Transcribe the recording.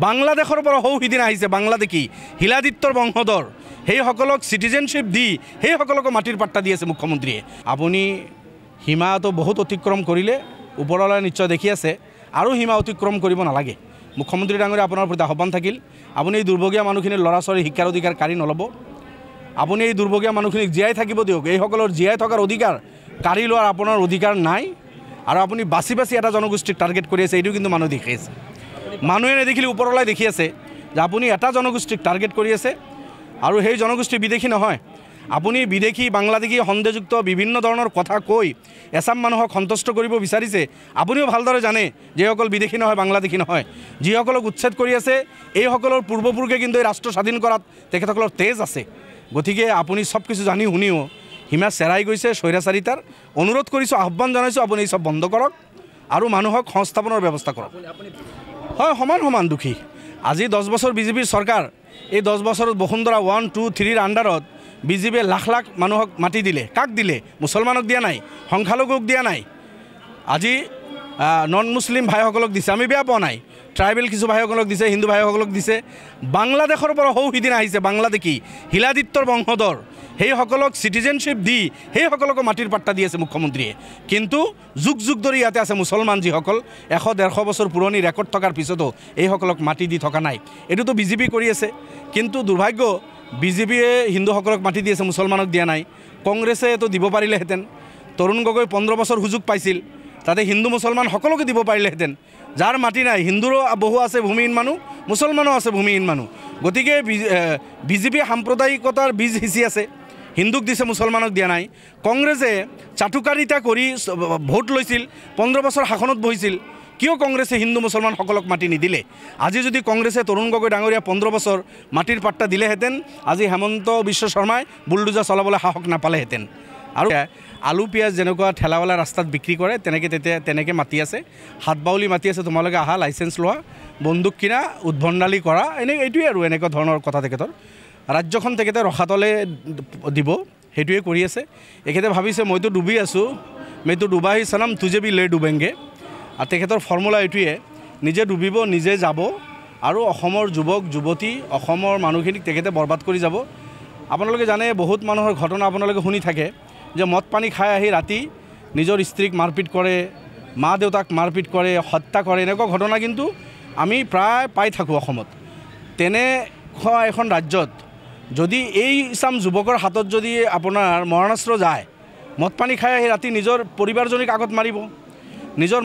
বাংলাদেশৰ পৰা সিদিনা আহিছে বাংলাদেশী শিলাদিত্যৰ বংশধৰ সেইসকলক চিটিজেনশ্বিপ দি সেইসকলক মাটিৰ পাট্টা দি আছে মুখ্যমন্ত্ৰীয়ে। আপুনি সীমাটো বহুত অতিক্ৰম কৰিলে, ওপৰলৈ নিশ্চয় দেখি আছে, আৰু সীমা অতিক্ৰম কৰিব নালাগে। মুখ্যমন্ত্ৰী ডাঙৰীয়া আপোনাৰ প্ৰতি আহ্বান থাকিল, আপুনি এই দুৰ্ভগীয়া মানুহখিনিৰ ল'ৰা ছোৱালীৰ শিক্ষাৰ অধিকাৰ কাঢ়ি নল'ব। আপুনি এই দুৰ্ভগীয়া মানুহখিনিক জীয়াই থাকিব দিয়ক। এইসকলৰ জীয়াই থকাৰ অধিকাৰ কাঢ়ি লোৱাৰ আপোনাৰ অধিকাৰ নাই। আৰু আপুনি বাছি বাছি এটা জনগোষ্ঠীক টাৰ্গেট কৰি আছে, এইটো কিন্তু মানুহ দেখি আছে। মানুহে নেদেখিলে ওপৰলৈ দেখি আছে যে আপুনি এটা জনগোষ্ঠীক টাৰ্গেট কৰি আছে, আৰু সেই জনগোষ্ঠী বিদেশী নহয়। আপুনি বিদেশী বাংলাদেশী সন্দেহযুক্ত বিভিন্ন ধৰণৰ কথা কৈ এছাম মানুহক সন্তুষ্ট কৰিব বিচাৰিছে। আপুনিও ভালদৰে জানে যিসকল বিদেশী নহয়, বাংলাদেশী নহয়, যিসকলক উচ্ছেদ কৰি আছে, এইসকলৰ পূৰ্বপুৰুষে কিন্তু এই ৰাষ্ট্ৰ স্বাধীন কৰাত তেখেতসকলৰ তেজ আছে। গতিকে আপুনি চব কিছু জানি শুনিও সীমা চেৰাই গৈছে স্বৈৰাচাৰিতাৰ। অনুৰোধ কৰিছোঁ, আহ্বান জনাইছোঁ, আপুনি এই চব বন্ধ কৰক আৰু মানুহক সংস্থাপনৰ ব্যৱস্থা কৰক। হয়, সমান সমান দুখী। আজি 10 বছৰ বিজেপিৰ চৰকাৰ, এই 10 বছৰত বসুন্ধৰা 1, 2, 3ৰ আণ্ডাৰত বিজেপিয়ে লাখ লাখ মানুহক মাটি দিলে। কাক দিলে? মুছলমানক দিয়া নাই, সংখ্যালঘুক দিয়া নাই। আজি নন মুছলিম ভাইসকলক দিছে, আমি বেয়া পোৱা নাই। ট্ৰাইবেল কিছু ভাইসকলক দিছে, হিন্দু ভাইসকলক দিছে। বাংলাদেশৰ পৰা সিদিনা আহিছে বাংলাদেশী শিলাদিত্যৰ বংশধৰ সেইসকলক চিটিজেনশ্বিপ দি সেইসকলক মাটিৰ পাট্টা দি আছে মুখ্যমন্ত্ৰীয়ে। কিন্তু যুগ যুগ ধৰি ইয়াতে আছে মুছলমান, যিসকল 100-150 বছৰ পুৰণি ৰেকৰ্ড থকাৰ পিছতো এইসকলক মাটি দি থকা নাই। এইটোতো বিজেপি কৰি আছে। কিন্তু দুৰ্ভাগ্য, বিজেপিয়ে হিন্দুসকলক মাটি দি আছে, মুছলমানক দিয়া নাই। কংগ্ৰেছে এইটো দিব পাৰিলেহেঁতেন। তৰুণ গগৈ 15 বছৰ সুযোগ পাইছিল, তাতে হিন্দু মুছলমান সকলোকে দিব পাৰিলেহেঁতেন। যাৰ মাটি নাই, হিন্দুৰো বহু আছে ভূমিহীন মানুহ, মুছলমানো আছে ভূমিহীন মানুহ। গতিকে বিজেপি সাম্প্ৰদায়িকতাৰ বীজ সিঁচি আছে, হিন্দুক দিছে, মুছলমানক দিয়া নাই। কংগ্ৰেছে চাটুকাৰিতা কৰি ভোট লৈছিল, 15 বছৰ শাসনত বহিছিল। কিয় কংগ্ৰেছে হিন্দু মুছলমানসকলক মাটি নিদিলে? আজি যদি কংগ্ৰেছে তৰুণ গগৈ ডাঙৰীয়া 15 বছৰ মাটিৰ পাট্টা দিলেহেঁতেন, আজি হেমন্ত বিশ্ব শৰ্মাই বুলডোজাৰ চলাবলৈ সাহস নাপালেহেঁতেন। আৰু আলু পিঁয়াজ যেনেকুৱা ঠেলাৱালা ৰাস্তাত বিক্ৰী কৰে, তেনেকৈ মাতি আছে, হাত বাউলি মাতি আছে, তোমালোকে আহা, লাইচেঞ্চ লোৱা, বন্দুক কিনা, উদ্ভণ্ডালি কৰা, এইটোৱে আৰু এনেকুৱা ধৰণৰ কথা তেখেতৰ। ৰাজ্যখন তেখেতে ৰখাতলে দিব, সেইটোৱে কৰি আছে। এখেতে ভাবিছে মইতো ডুবি আছোঁ, মইতো ডুবা হি চনম তুজে বি লে ডুবেংগে। আৰু তেখেতৰ ফৰ্মুলা এইটোৱে, নিজে ডুবিব, নিজে যাব, আৰু অসমৰ যুৱক যুৱতী, অসমৰ মানুহখিনিক তেখেতে বৰবাদ কৰি যাব। আপোনালোকে জানে, বহুত মানুহৰ ঘটনা আপোনালোকে শুনি থাকে যে মদ পানী খাই আহি ৰাতি নিজৰ স্ত্ৰীক মাৰপিট কৰে, মা দেউতাক মাৰপিট কৰে, হত্যা কৰে। এনেকুৱা ঘটনা কিন্তু আমি প্ৰায় পাই থাকোঁ অসমত। তেনেকুৱা এখন ৰাজ্যত যদি এই চাম যুৱকৰ হাতত যদি আপোনাৰ মৰণাস্ত্ৰ যায়, মদ পানী খাই আহি ৰাতি নিজৰ পৰিবাৰজনীক আগত মাৰিব, নিজৰ